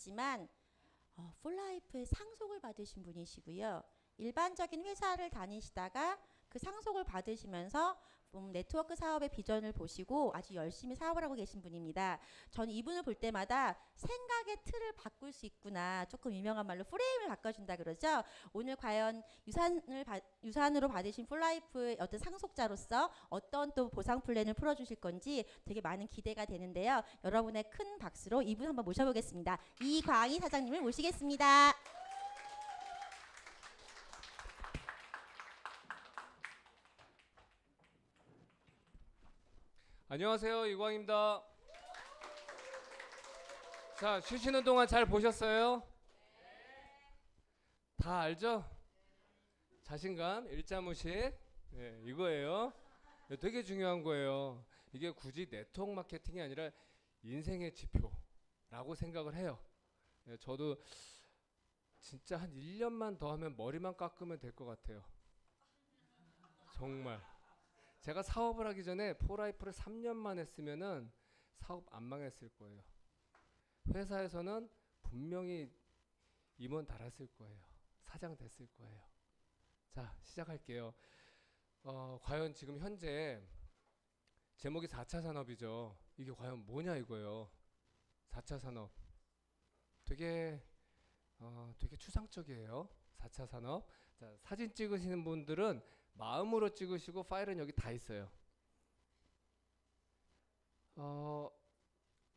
있지만 폴라이프의 상속을 받으신 분이시고요. 일반적인 회사를 다니시다가 그 상속을 받으시면서 네트워크 사업의 비전을 보시고 아주 열심히 사업을 하고 계신 분입니다. 전 이분을 볼 때마다 생각의 틀을 바꿀 수 있구나. 조금 유명한 말로 프레임을 바꿔준다 그러죠. 오늘 과연 유산으로 받으신 폴라이프의 어떤 상속자로서 어떤 또 보상 플랜을 풀어주실 건지 되게 많은 기대가 되는데요. 여러분의 큰 박수로 이분 한번 모셔보겠습니다. 이광희 사장님을 모시겠습니다. 안녕하세요, 이광입니다. 자, 쉬시는 동안 잘 보셨어요? 다 알죠? 자신감, 일자무식, 이거예요. 되게 중요한 거예요. 이게 굳이 네트워크 마케팅이 아니라 인생의 지표라고 생각을 해요. 저도 진짜 한 1년만 더 하면 머리만 깎으면 될 것 같아요. 정말. 제가 사업을 하기 전에 폴라이프를 3년만 했으면은 사업 안 망했을 거예요. 회사에서는 분명히 임원 달았을 거예요. 사장 됐을 거예요. 자, 시작할게요. 과연 지금 현재 제목이 4차 산업이죠. 이게 과연 뭐냐 이거예요. 4차 산업. 되게 추상적이에요. 4차 산업. 자, 사진 찍으시는 분들은 마음으로 찍으시고 파일은 여기 다 있어요.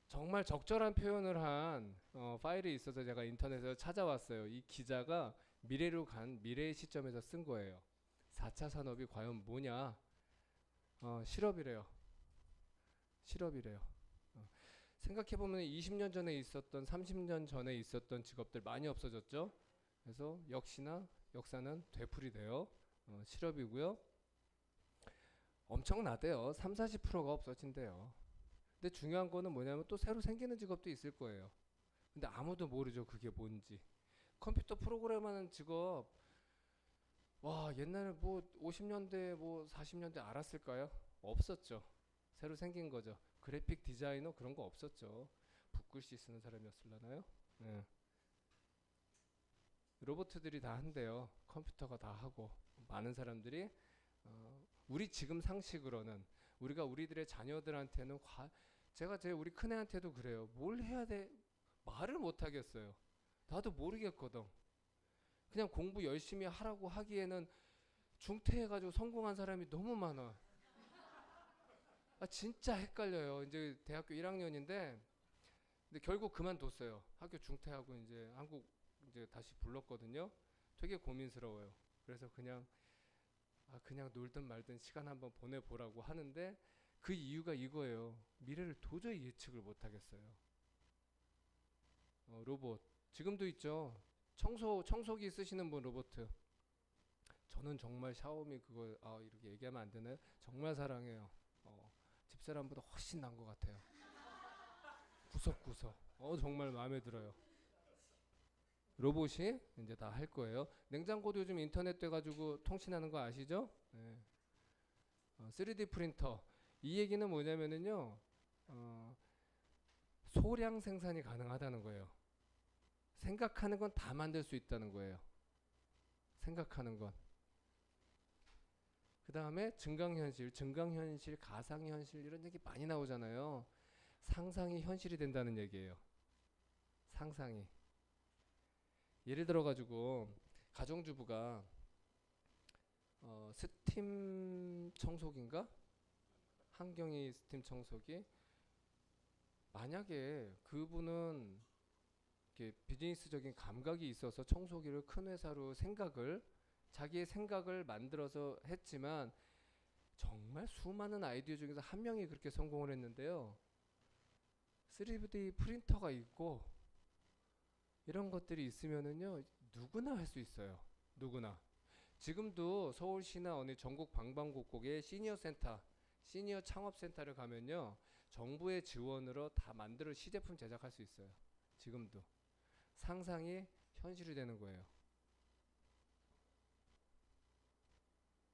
정말 적절한 표현을 한 파일이 있어서 제가 인터넷에서 찾아왔어요. 이 기자가 미래로 간 미래의 시점에서 쓴 거예요. 4차 산업이 과연 뭐냐? 실업이래요. 실업이래요. 생각해보면 20년 전에 있었던 30년 전에 있었던 직업들 많이 없어졌죠. 그래서 역시나 역사는 되풀이돼요. 실업이고요. 엄청나대요. 30-40%가 없어진대요. 근데 중요한 거는 뭐냐면 또 새로 생기는 직업도 있을 거예요. 근데 아무도 모르죠. 그게 뭔지. 컴퓨터 프로그램하는 직업, 와, 옛날에 뭐 50년대 뭐 40년대 알았을까요? 없었죠. 새로 생긴 거죠. 그래픽 디자이너 그런 거 없었죠. 붓글씨 쓰는 사람이었을라나요? 네. 로봇들이 다 한대요. 컴퓨터가 다 하고 많은 사람들이 우리 지금 상식으로는 우리가 우리들의 자녀들한테는 제가 제 우리 큰애한테도 그래요. 뭘 해야 돼? 말을 못 하겠어요. 나도 모르겠거든. 그냥 공부 열심히 하라고 하기에는 중퇴해가지고 성공한 사람이 너무 많아. 진짜 헷갈려요. 이제 대학교 1학년인데 근데 결국 그만뒀어요. 학교 중퇴하고 이제 한국 이제 다시 불렀거든요. 되게 고민스러워요. 그래서 그냥 놀든 말든 시간 한번 보내보라고 하는데 그 이유가 이거예요. 미래를 도저히 예측을 못하겠어요. 로봇 지금도 있죠. 청소기 쓰시는 분 로봇. 저는 정말 샤오미 그거 이렇게 얘기하면 안 되나요? 정말 사랑해요. 집사람보다 훨씬 나은 것 같아요. 구석구석. 정말 마음에 들어요. 로봇이 이제 다 할 거예요. 냉장고도 요즘 인터넷 돼가지고 통신하는 거 아시죠? 네. 3D 프린터. 이 얘기는 뭐냐면은요. 소량 생산이 가능하다는 거예요. 생각하는 건 다 만들 수 있다는 거예요. 생각하는 건. 그 다음에 증강현실, 가상현실 이런 얘기 많이 나오잖아요. 상상이 현실이 된다는 얘기예요. 상상이. 예를 들어가지고 가정주부가 스팀 청소기인가? 한경이 스팀 청소기. 만약에 그분은 이렇게 비즈니스적인 감각이 있어서 청소기를 큰 회사로 자기의 생각을 만들어서 했지만 정말 수많은 아이디어 중에서 한 명이 그렇게 성공을 했는데요. 3D 프린터가 있고 이런 것들이 있으면은요 누구나 할 수 있어요. 누구나. 지금도 서울시나 어느 전국 방방곡곡에 시니어 창업센터를 가면요 정부의 지원으로 다 만들어 시제품 제작할 수 있어요. 지금도. 상상이 현실이 되는 거예요.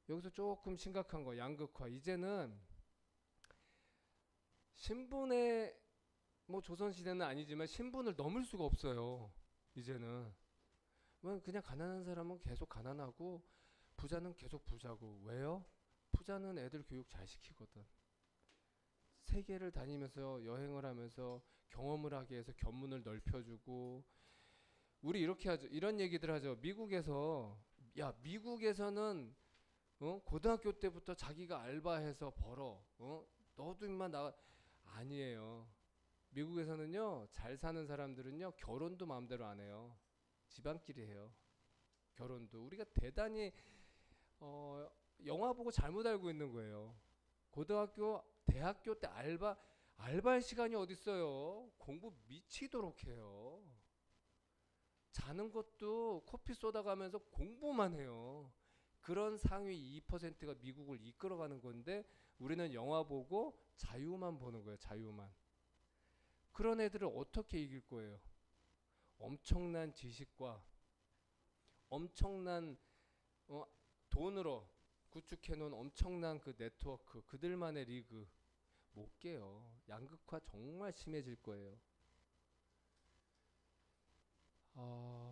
여기서 조금 심각한 거 양극화. 이제는 신분의 뭐 조선시대는 아니지만 신분을 넘을 수가 없어요. 이제는. 그냥 가난한 사람은 계속 가난하고 부자는 계속 부자고. 왜요? 부자는 애들 교육 잘 시키거든. 세계를 다니면서 여행을 하면서 경험을 하게 해서 견문을 넓혀주고. 우리 이렇게 하죠. 이런 얘기들 하죠. 미국에서는 고등학교 때부터 자기가 알바해서 벌어. 너도 임마 나 아니에요. 미국에서는요, 잘 사는 사람들은요, 결혼도 마음대로 안 해요. 집안끼리 해요. 결혼도. 우리가 대단히 영화 보고 잘못 알고 있는 거예요. 고등학교, 대학교 때 알바할 시간이 어딨어요. 공부 미치도록 해요. 자는 것도 커피 쏟아가면서 공부만 해요. 그런 상위 2%가 미국을 이끌어가는 건데 우리는 영화 보고 자유만 보는 거예요. 자유만. 그런 애들을 어떻게 이길 거예요? 엄청난 지식과 엄청난 돈으로 구축해놓은 엄청난 그 네트워크, 그들만의 리그 못 깨요. 양극화 정말 심해질 거예요.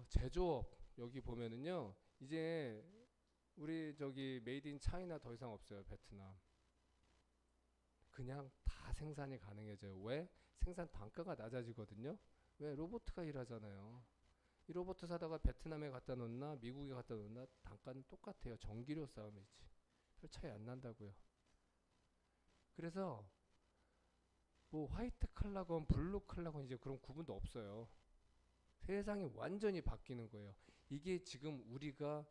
제조업 여기 보면은요, 이제 우리 저기 메이드 인 차이나 더 이상 없어요. 베트남. 그냥 다 생산이 가능해져요. 왜? 생산 단가가 낮아지거든요. 왜? 로봇가 일하잖아요. 이 로봇 사다가 베트남에 갖다 놓나 미국에 갖다 놓나 단가는 똑같아요. 전기료 싸움이지. 별 차이 안 난다고요. 그래서 뭐 화이트 칼라건 블루 칼라건 이제 그런 구분도 없어요. 세상이 완전히 바뀌는 거예요. 이게 지금 우리가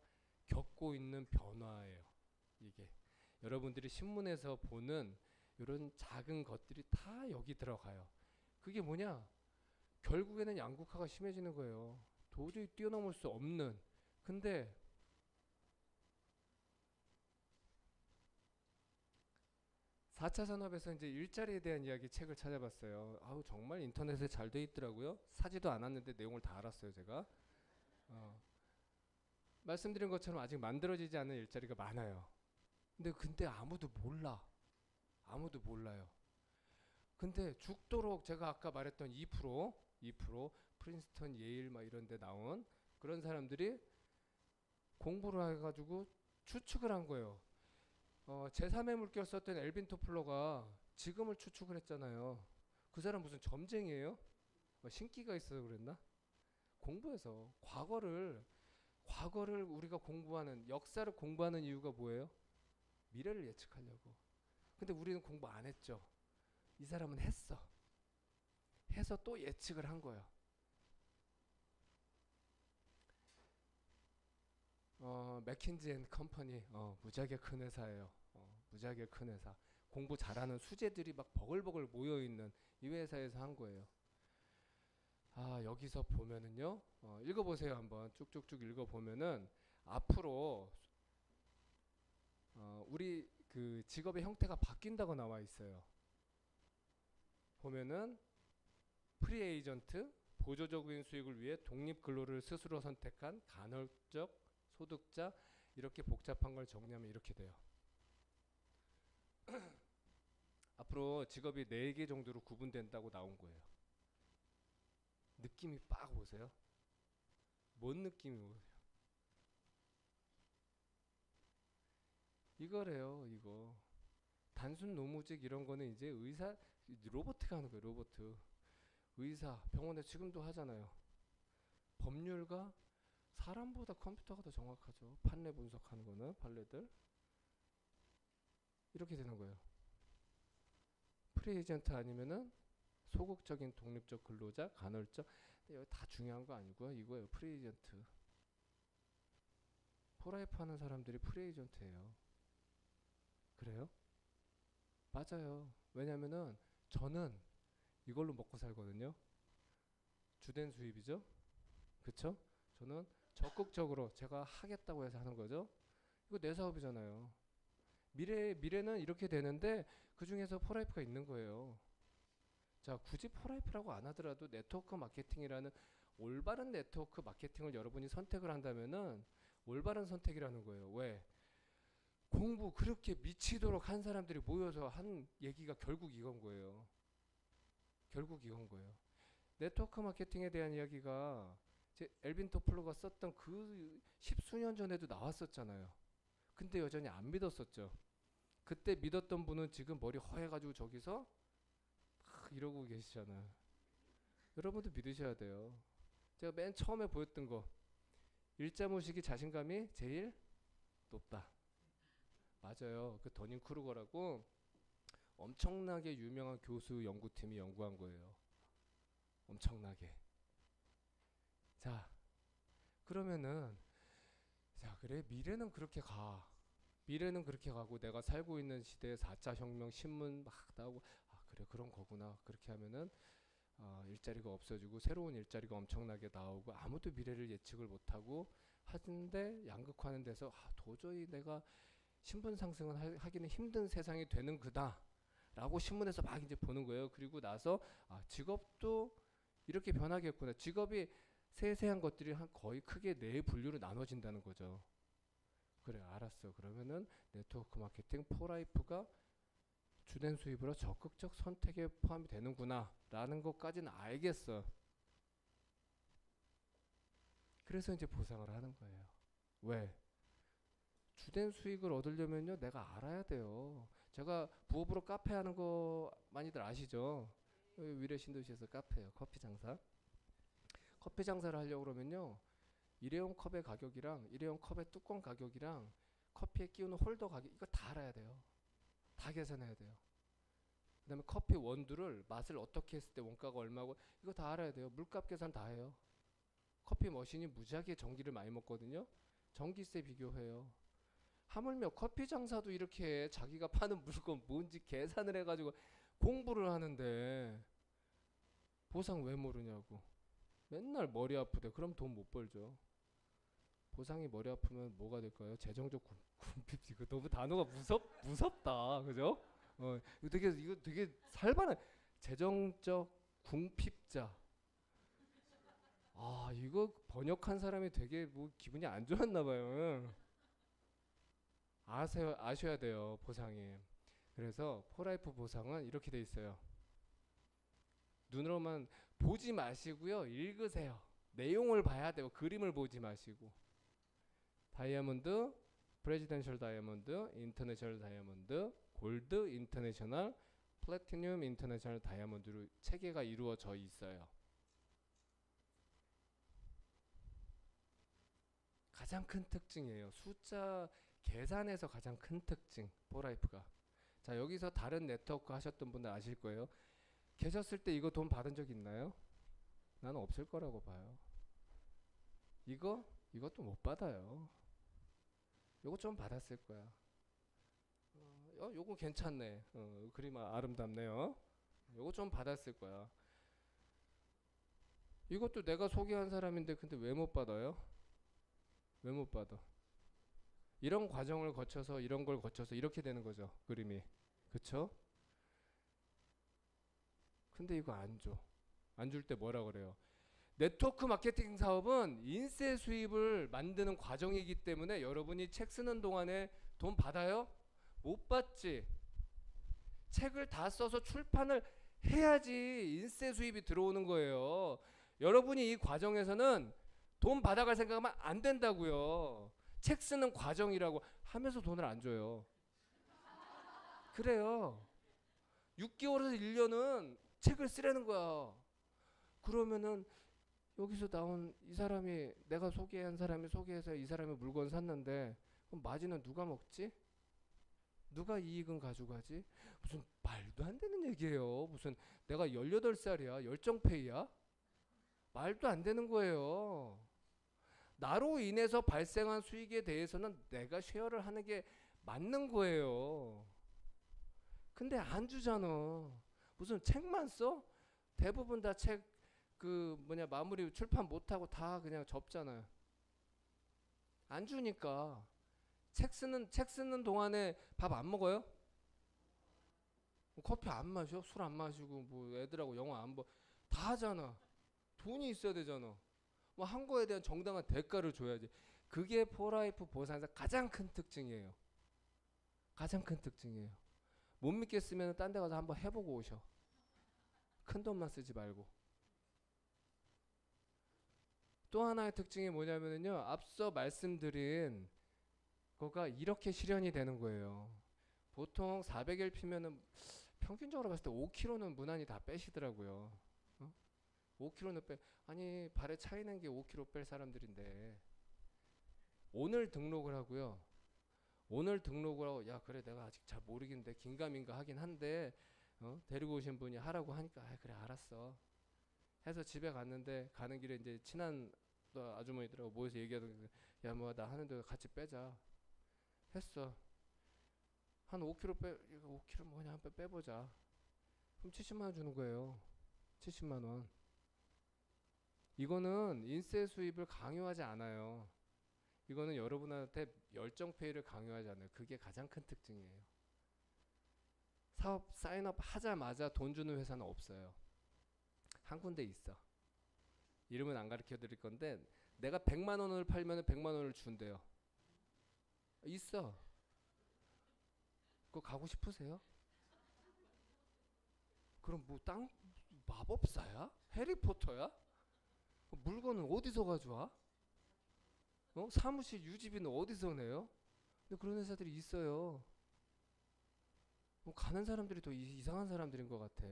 겪고 있는 변화예요. 이게 여러분들이 신문에서 보는 이런 작은 것들이 다 여기 들어가요. 그게 뭐냐? 결국에는 양극화가 심해지는 거예요. 도저히 뛰어넘을 수 없는. 근데 4차 산업에서 이제 일자리에 대한 이야기 책을 찾아봤어요. 아우 정말 인터넷에 잘 돼 있더라고요. 사지도 않았는데 내용을 다 알았어요, 제가. 말씀드린 것처럼 아직 만들어지지 않은 일자리가 많아요. 근데 아무도 몰라. 아무도 몰라요. 근데 죽도록 제가 아까 말했던 2% 프린스턴, 예일 막 이런 데 나온 그런 사람들이 공부를 해가지고 추측을 한 거예요. 제3의 물결 썼던 엘빈 토플러가 지금을 추측을 했잖아요. 그 사람 무슨 점쟁이에요? 신기가 있어서 그랬나? 공부해서 과거를 우리가 공부하는, 역사를 공부하는 이유가 뭐예요? 미래를 예측하려고. 근데 우리는 공부 안 했죠. 이 사람은 해서 또 예측을 한 거예요. 맥킨지 앤 컴퍼니, 무지하게 큰 회사예요. 무지하게 큰 회사. 공부 잘하는 수재들이 막 버글버글 모여있는 이 회사에서 한 거예요. 여기서 보면은요, 읽어보세요. 한번 쭉쭉쭉 읽어보면은 앞으로 우리 그 직업의 형태가 바뀐다고 나와 있어요. 보면은 프리 에이전트, 보조적인 수익을 위해 독립 근로를 스스로 선택한 간헐적 소득자, 이렇게 복잡한 걸 정리하면 이렇게 돼요. 앞으로 직업이 4개 정도로 구분된다고 나온 거예요. 느낌이 빡 오세요? 뭔 느낌이 오세요? 이거래요, 이거. 단순 노무직 이런 거는 이제 로봇가 하는 거예요, 로봇. 의사, 병원에 지금도 하잖아요. 법률가, 사람보다 컴퓨터가 더 정확하죠. 판례 분석하는 거는, 판례들. 이렇게 되는 거예요. 프리에이전트 아니면은 소극적인 독립적 근로자, 간헐적. 여기 다 중요한 거 아니고요. 이거예요, 프리에이전트. 포라이프 하는 사람들이 프리에이전트예요. 그래요? 맞아요. 왜냐면은 저는 이걸로 먹고 살거든요. 주된 수입이죠. 그쵸? 저는 적극적으로 제가 하겠다고 해서 하는 거죠. 이거 내 사업이잖아요. 미래는 이렇게 되는데 그 중에서 포라이프가 있는 거예요. 자, 굳이 포라이프라고 안 하더라도 네트워크 마케팅이라는 올바른 네트워크 마케팅을 여러분이 선택을 한다면은 올바른 선택이라는 거예요. 왜? 공부 그렇게 미치도록 한 사람들이 모여서 한 얘기가 결국 이건 거예요. 결국 이건 거예요. 네트워크 마케팅에 대한 이야기가 엘빈 토플러가 썼던 그 십수년 전에도 나왔었잖아요. 근데 여전히 안 믿었었죠. 그때 믿었던 분은 지금 머리 허해가지고 저기서 막 이러고 계시잖아요. 여러분도 믿으셔야 돼요. 제가 맨 처음에 보였던 거, 일자무식이 자신감이 제일 높다. 맞아요. 그 더닝 크루거라고 엄청나게 유명한 교수 연구팀이 연구한 거예요. 엄청나게. 자, 그러면은 자, 그래, 미래는 그렇게 가. 미래는 그렇게 가고 내가 살고 있는 시대에 4차 혁명 신문 막 나오고, 아, 그래, 그런 거구나. 그렇게 하면은 일자리가 없어지고 새로운 일자리가 엄청나게 나오고 아무도 미래를 예측을 못하고 하는데 양극화하는 데서 도저히 내가 신분 상승은 하기는 힘든 세상이 되는 거다 라고 신문에서 막 이제 보는 거예요. 그리고 나서 직업도 이렇게 변하겠구나. 직업이 세세한 것들이 거의 크게 네 분류로 나눠진다는 거죠. 그래, 알았어. 그러면은 네트워크 마케팅 포라이프가 주된 수입으로 적극적 선택에 포함이 되는구나 라는 것까지는 알겠어. 그래서 이제 보상을 하는 거예요. 왜? 주된 수익을 얻으려면요, 내가 알아야 돼요. 제가 부업으로 카페 하는 거 많이들 아시죠? 위례 신도시에서 카페요. 커피 장사. 커피 장사를 하려고 그러면요, 일회용 컵의 가격이랑 일회용 컵의 뚜껑 가격이랑 커피에 끼우는 홀더 가격, 이거 다 알아야 돼요. 다 계산해야 돼요. 그 다음에 커피 원두를 맛을 어떻게 했을 때 원가가 얼마고, 이거 다 알아야 돼요. 물값 계산 다 해요. 커피 머신이 무지하게 전기를 많이 먹거든요. 전기세 비교해요. 하물며 커피 장사도 이렇게 자기가 파는 물건 뭔지 계산을 해가지고 공부를 하는데 보상 왜 모르냐고. 맨날 머리 아프대. 그럼 돈 못 벌죠. 보상이 머리 아프면 뭐가 될까요? 재정적 군핍. 이거 너무 단어가 무섭다. 그죠? 이거 되게 살벌한 재정적 궁핍자. 이거 번역한 사람이 되게 뭐 기분이 안 좋았나 봐요. 아셔야 돼요, 보상이. 그래서 포라이프 보상은 이렇게 돼 있어요. 눈으로만 보지 마시고요, 읽으세요. 내용을 봐야 돼요. 그림을 보지 마시고. 다이아몬드, 프레지던셜 다이아몬드, 인터내셔널 다이아몬드, 골드 인터내셔널, 플래티늄 인터내셔널 다이아몬드로 체계가 이루어져 있어요. 가장 큰 특징이에요. 숫자 계산에서 가장 큰 특징, 포라이프가. 자, 여기서 다른 네트워크 하셨던 분들 아실 거예요. 계셨을 때 이거 돈 받은 적 있나요? 나는 없을 거라고 봐요. 이것도 못 받아요. 요거 좀 받았을 거야. 요거 괜찮네. 그림 아름답네요. 요거 좀 받았을 거야. 이것도 내가 소개한 사람인데 근데 왜 못 받아요? 왜 못 받아? 이런 과정을 거쳐서 이런 걸 거쳐서 이렇게 되는 거죠. 그림이. 그쵸? 근데 이거 안 줘. 안 줄 때 뭐라 그래요? 네트워크 마케팅 사업은 인세 수입을 만드는 과정이기 때문에 여러분이 책 쓰는 동안에 돈 받아요? 못 받지. 책을 다 써서 출판을 해야지 인세 수입이 들어오는 거예요. 여러분이 이 과정에서는 돈 받아갈 생각하면 안 된다고요. 책 쓰는 과정이라고 하면서 돈을 안 줘요. 그래요. 6개월에서 1년은 책을 쓰라는 거야. 그러면은 여기서 나온 이 사람이, 내가 소개한 사람이 소개해서 이 사람이 물건 샀는데 그럼 마진은 누가 먹지? 누가 이익은 가져가지? 무슨 말도 안 되는 얘기예요. 무슨 내가 18살이야 열정페이야? 말도 안 되는 거예요. 나로 인해서 발생한 수익에 대해서는 내가 쉐어를 하는 게 맞는 거예요. 근데 안 주잖아. 무슨 책만 써? 대부분 다 책 마무리 출판 못하고 다 그냥 접잖아요. 안 주니까. 책 쓰는 동안에 밥 안 먹어요? 커피 안 마셔? 술 안 마시고 뭐 애들하고 영화 안 봐. 다 하잖아. 돈이 있어야 되잖아. 뭐 한 거에 대한 정당한 대가를 줘야지. 그게 포라이프 보상에서 가장 큰 특징이에요. 가장 큰 특징이에요. 못 믿겠으면 딴 데 가서 한번 해보고 오셔. 큰 돈만 쓰지 말고. 또 하나의 특징이 뭐냐면요, 앞서 말씀드린 거가 이렇게 실현이 되는 거예요. 보통 400LP면은 평균적으로 봤을 때 5kg는 무난히 다 빼시더라고요. 5kg는 아니 발에 차이는 게 5kg 뺄 사람들인데 오늘 등록을 하고요. 오늘 등록을 하고 야 그래 내가 아직 잘 모르겠는데 긴가민가 하긴 한데 데리고 오신 분이 하라고 하니까 아 그래 알았어 해서 집에 갔는데 가는 길에 이제 친한 또 아주머니들하고 모여서 얘기하던 야 뭐 나 하는데 같이 빼자 했어. 한 5kg 5kg 뭐냐 한번 빼보자. 그럼 70만 원 주는 거예요. 70만 원. 이거는 인세 수입을 강요하지 않아요. 이거는 여러분한테 열정페이를 강요하지 않아요. 그게 가장 큰 특징이에요. 사업 사인업 하자마자 돈 주는 회사는 없어요. 한 군데 있어. 이름은 안 가르쳐 드릴 건데 내가 100만 원을 팔면 100만 원을 준대요. 있어. 그거 가고 싶으세요? 그럼 뭐 땅 마법사야? 해리포터야? 물건은 어디서 가져와? 사무실 유지비는 어디서 내요? 근데 그런 회사들이 있어요. 가는 사람들이 더 이상한 사람들인 것 같아.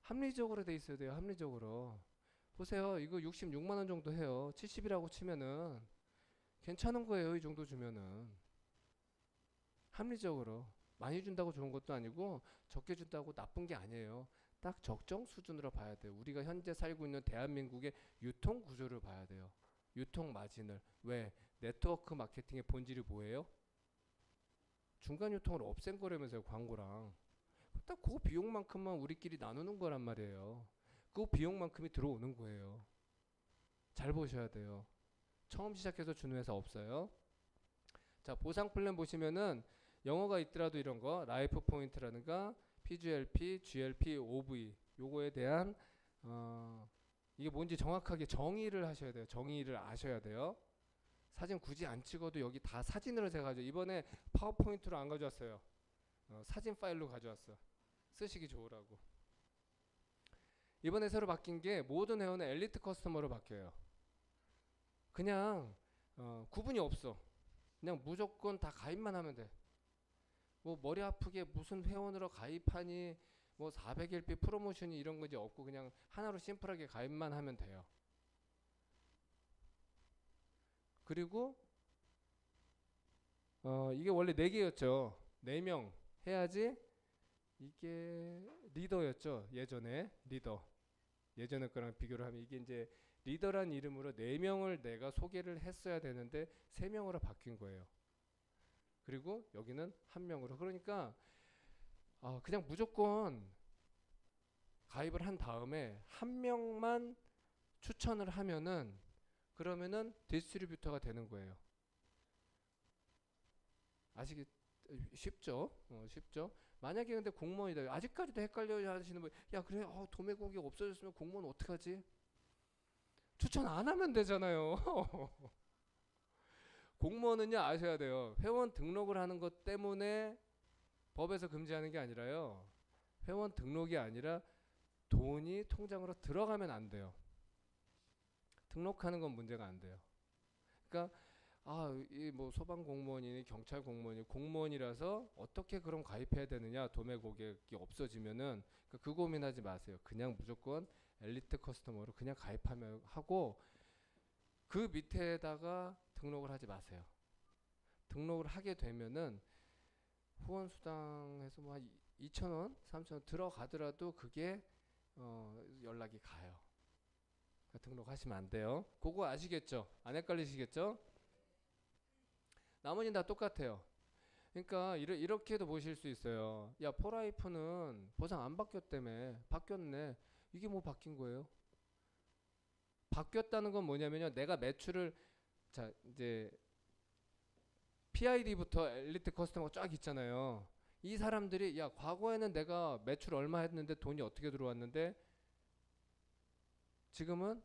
합리적으로 돼 있어야 돼요. 합리적으로. 보세요. 이거 66만 원 정도 해요. 70이라고 치면은 괜찮은 거예요. 이 정도 주면은. 합리적으로. 많이 준다고 좋은 것도 아니고 적게 준다고 나쁜 게 아니에요. 딱 적정 수준으로 봐야 돼요. 우리가 현재 살고 있는 대한민국의 유통 구조를 봐야 돼요. 유통 마진을. 왜? 네트워크 마케팅의 본질이 뭐예요? 중간 유통을 없앤 거라면서요. 광고랑. 딱 그 비용만큼만 우리끼리 나누는 거란 말이에요. 그 비용만큼이 들어오는 거예요. 잘 보셔야 돼요. 처음 시작해서 주는 회사 없어요. 자, 보상 플랜 보시면은 영어가 있더라도 이런 거 라이프 포인트라든가 PGLP, GLP, OV 요거에 대한 이게 뭔지 정확하게 정의를 하셔야 돼요. 정의를 아셔야 돼요. 사진 굳이 안 찍어도 여기 다 사진으로 제가 가져. 이번에 파워포인트로 안 가져왔어요. 사진 파일로 가져왔어. 쓰시기 좋으라고. 이번에 새로 바뀐 게 모든 회원은 엘리트 커스터머로 바뀌어요. 그냥 구분이 없어. 그냥 무조건 다 가입만 하면 돼. 뭐 머리 아프게 무슨 회원으로 가입하니 뭐 400LP 프로모션이 이런 거지 없고 그냥 하나로 심플하게 가입만 하면 돼요. 그리고 이게 원래 4개였죠. 4명 해야지 이게 리더였죠. 예전에 리더. 예전에 거랑 비교를 하면 이게 이제 리더란 이름으로 4명을 내가 소개를 했어야 되는데 3명으로 바뀐 거예요. 그리고 여기는 1명으로. 그러니까 그냥 무조건 가입을 한 다음에 1명만 추천을 하면은 그러면은 디스트리뷰터가 되는 거예요. 아시겠? 쉽죠? 쉽죠? 만약에 근데 공무원이다. 아직까지도 헷갈려 하시는 분, 야 그래 도매 고객 없어졌으면 공무원 어떡하지? 추천 안 하면 되잖아요. 공무원은요 아셔야 돼요. 회원 등록을 하는 것 때문에 법에서 금지하는 게 아니라요. 회원 등록이 아니라 돈이 통장으로 들어가면 안 돼요. 등록하는 건 문제가 안 돼요. 그러니까 이 뭐 소방 공무원이니 경찰 공무원이 공무원이라서 어떻게 그럼 가입해야 되느냐 도매 고객이 없어지면은 그 고민하지 마세요. 그냥 무조건 엘리트 커스터머로 그냥 가입하면 하고 그 밑에다가 등록을 하지 마세요. 등록을 하게 되면은 후원 수당에서 뭐 한 2,000원, 3,000원 들어가더라도 그게 연락이 가요. 그러니까 등록하시면 안 돼요. 그거 아시겠죠? 안 헷갈리시겠죠? 나머지는 다 똑같아요. 그러니까 이렇게도 보실 수 있어요. 야, 포라이프는 보상 안 바뀌었다며. 바뀌었네. 이게 뭐 바뀐 거예요? 바뀌었다는 건 뭐냐면요. 내가 매출을 자 이제 PID부터 엘리트 커스터머가 쫙 있잖아요. 이 사람들이 야 과거에는 내가 매출 얼마 했는데 돈이 어떻게 들어왔는데 지금은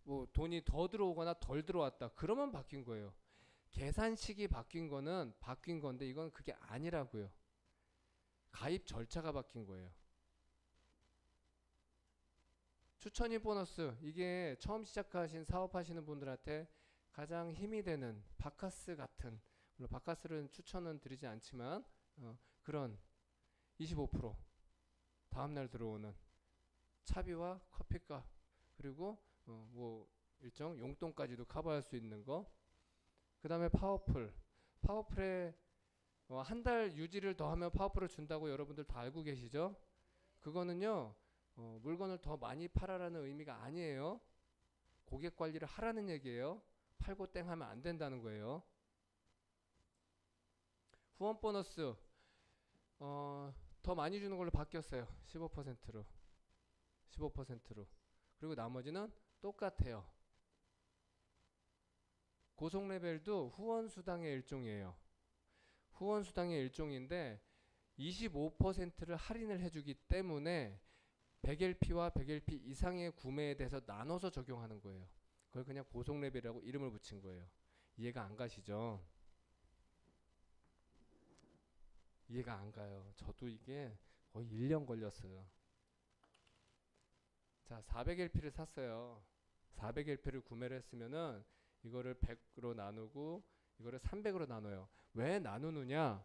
뭐 돈이 더 들어오거나 덜 들어왔다. 그러면 바뀐 거예요. 계산식이 바뀐 거는 바뀐 건데 이건 그게 아니라고요. 가입 절차가 바뀐 거예요. 추천인 보너스, 이게 처음 시작하신 사업하시는 분들한테 가장 힘이 되는 바카스 같은, 물론 바카스는 추천은 드리지 않지만 그런 25% 다음날 들어오는 차비와 커피값, 그리고 뭐 일정 용돈까지도 커버할 수 있는 거. 그 다음에 파워풀에 한 달 유지를 더하면 파워풀을 준다고 여러분들 다 알고 계시죠? 그거는요 물건을 더 많이 팔아라는 의미가 아니에요. 고객 관리를 하라는 얘기예요. 팔고 땡 하면 안 된다는 거예요. 후원 보너스 더 많이 주는 걸로 바뀌었어요. 15%로. 15%로. 그리고 나머지는 똑같아요. 고속 레벨도 후원 수당의 일종이에요. 후원 수당의 일종인데 25%를 할인을 해주기 때문에 100LP와 100LP 이상의 구매에 대해서 나눠서 적용하는 거예요. 그걸 그냥 고속 레벨이라고 이름을 붙인 거예요. 이해가 안 가시죠? 이해가 안 가요. 저도 이게 거의 1년 걸렸어요. 자, 400LP를 샀어요. 400LP를 구매를 했으면은 이거를 100으로 나누고 이거를 300으로 나눠요. 왜 나누느냐?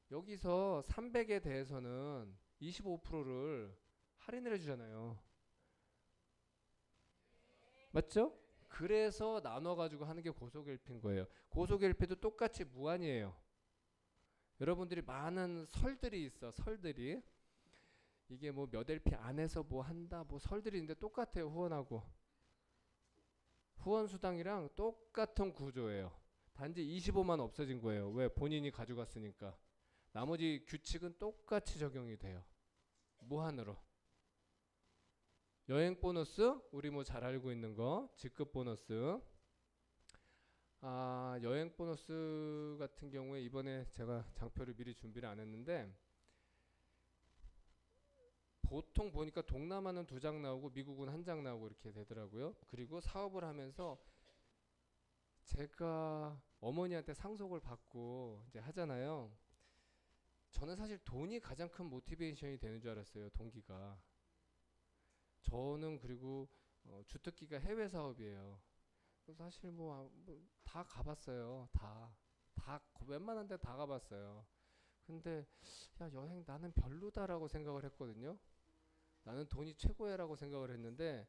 여기서 300에 대해서는 25%를 할인을 해주잖아요. 맞죠? 그래서 나눠가지고 하는 게 고속 LP인 거예요. 고속 LP도 똑같이 무한이에요. 여러분들이 많은 설들이 있어. 설들이. 이게 뭐 몇 LP 안에서 뭐 한다 뭐 설들이 있는데 똑같아요. 후원하고. 후원 수당이랑 똑같은 구조예요. 단지 25만 없어진 거예요. 왜? 본인이 가져갔으니까. 나머지 규칙은 똑같이 적용이 돼요. 무한으로. 여행 보너스, 우리 뭐 잘 알고 있는 거, 직급 보너스. 여행 보너스 같은 경우에 이번에 제가 장표를 미리 준비를 안 했는데 보통 보니까 동남아는 2장 나오고 미국은 1장 나오고 이렇게 되더라고요. 그리고 사업을 하면서 제가 어머니한테 상속을 받고 이제 하잖아요. 저는 사실 돈이 가장 큰 모티베이션이 되는 줄 알았어요. 동기가. 저는 그리고 주특기가 해외 사업이에요. 사실 다 가봤어요. 다 웬만한 데 다 가봤어요. 근데 야 여행 나는 별로다라고 생각을 했거든요. 나는 돈이 최고야라고 생각을 했는데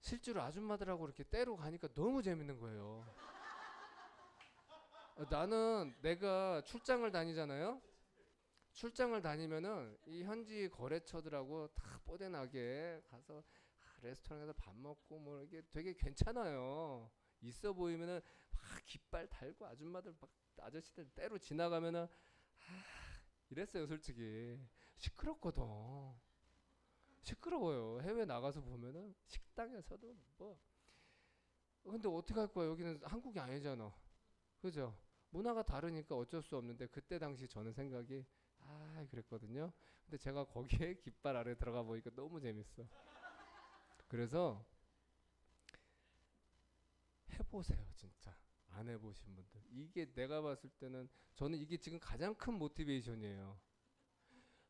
실제로 아줌마들하고 이렇게 때로 가니까 너무 재밌는 거예요. 나는 내가 출장을 다니잖아요. 출장을 다니면은 이 현지 거래처들하고 다 뽀대나게 가서 레스토랑에서 밥 먹고 뭐 이게 되게 괜찮아요. 있어 보이면은 막 깃발 달고 아줌마들 막 아저씨들 때로 지나가면은 이랬어요. 솔직히 시끄럽거든. 시끄러워요. 해외 나가서 보면은 식당에서도 뭐 근데 어떻게 할 거야. 여기는 한국이 아니잖아. 그죠? 문화가 다르니까 어쩔 수 없는데 그때 당시 저는 생각이 그랬거든요. 근데 제가 거기에 깃발 아래 들어가 보니까 너무 재밌어. 그래서 해보세요. 진짜 안 해보신 분들. 이게 내가 봤을 때는 저는 이게 지금 가장 큰 모티베이션이에요.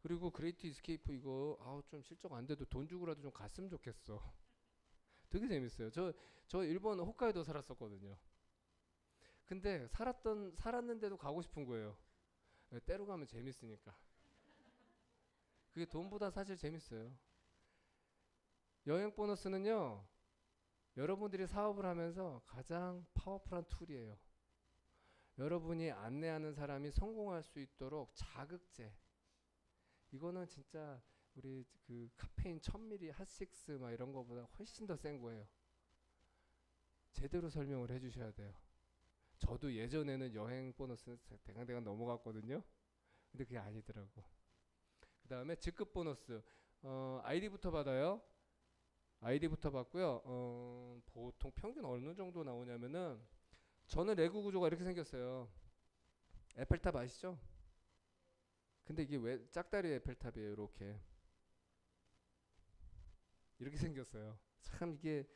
그리고 그레이트 이스케이프 이거 좀 실적 안 돼도 돈 주고라도 좀 갔으면 좋겠어. 되게 재밌어요. 저 일본 홋카이도 살았었거든요. 근데 살았는데도 가고 싶은 거예요. 때로 가면 재밌으니까. 그게 돈보다 사실 재밌어요. 여행 보너스는요. 여러분들이 사업을 하면서 가장 파워풀한 툴이에요. 여러분이 안내하는 사람이 성공할 수 있도록 자극제. 이거는 진짜 우리 그 카페인 1000ml 핫식스 막 이런 거보다 훨씬 더 센 거예요. 제대로 설명을 해주셔야 돼요. 저도 예전에는 여행 보너스 대강대강 넘어갔거든요. 근데 그게 아니더라고. 그 다음에 직급 보너스. 아이디부터 받아요. 아이디부터 받고요. 보통 평균 어느 정도 나오냐면은 저는 레고 구조가 이렇게 생겼어요. 에펠탑 아시죠? 근데 이게 왜 짝다리 에펠탑이에요? 이렇게 생겼어요. 참 이게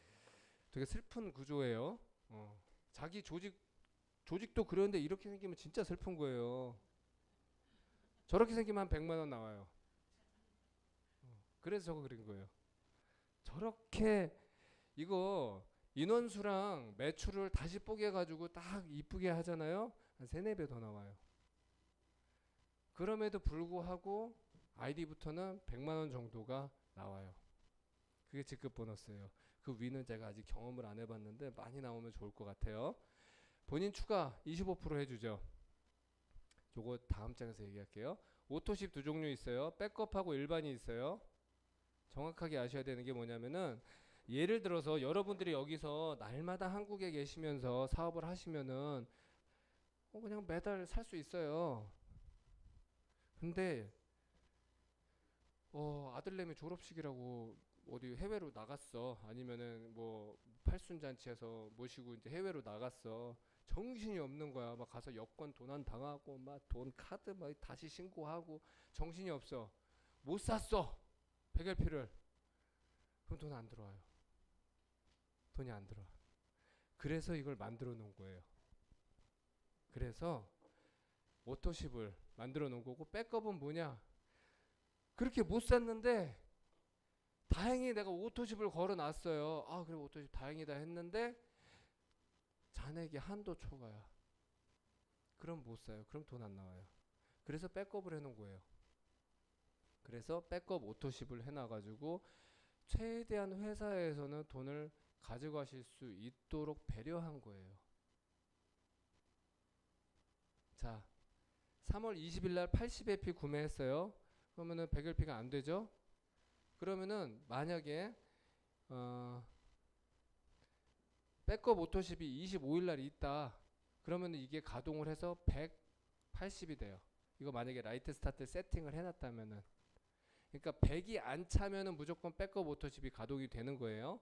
되게 슬픈 구조예요. 자기 조직도 그런데 이렇게 생기면 진짜 슬픈 거예요. 저렇게 생기면 한 100만 원 나와요. 그래서 저거 그린 거예요. 저렇게 이거 인원수랑 매출을 다시 뽀개가지고 딱 이쁘게 하잖아요. 한 3, 4배 더 나와요. 그럼에도 불구하고 아이디부터는 100만 원 정도가 나와요. 그게 직급 보너스예요. 그 위는 제가 아직 경험을 안 해봤는데 많이 나오면 좋을 것 같아요. 본인 추가 25% 해주죠. 요거 다음 장에서 얘기할게요. 오토십 두 종류 있어요. 백업하고 일반이 있어요. 정확하게 아셔야 되는 게 뭐냐면은 예를 들어서 여러분들이 여기서 날마다 한국에 계시면서 사업을 하시면은 그냥 매달 살 수 있어요. 근데 아들내미 졸업식이라고 어디 해외로 나갔어. 아니면은 뭐 팔순잔치에서 모시고 이제 해외로 나갔어. 정신이 없는 거야. 막 가서 여권 도난 당하고 막 돈 카드 막 다시 신고하고 정신이 없어. 못 샀어. 백엘피를. 그럼 돈 안 들어와요. 돈이 안 들어와. 그래서 이걸 만들어 놓은 거예요. 그래서 오토십을 만들어 놓은 거고 백업은 뭐냐? 그렇게 못 샀는데 다행히 내가 오토십을 걸어 놨어요. 아, 그래 오토십 다행이다 했는데 잔액이 한도 초과야. 그럼 못 사요. 그럼 돈 안 나와요. 그래서 백업을 해 놓은 거예요. 그래서 백업 오토십을 해 놔 가지고 최대한 회사에서는 돈을 가져가실 수 있도록 배려한 거예요. 자, 3월 20일 날 80회피 구매했어요. 그러면은 100일피가 안 되죠? 그러면은 만약에 백업 오토십이 25일 날 있다. 그러면은 이게 가동을 해서 180이 돼요. 이거 만약에 라이트 스타트 세팅을 해놨다면은, 그러니까 100이 안 차면은 무조건 백업 오토십이 가동이 되는 거예요.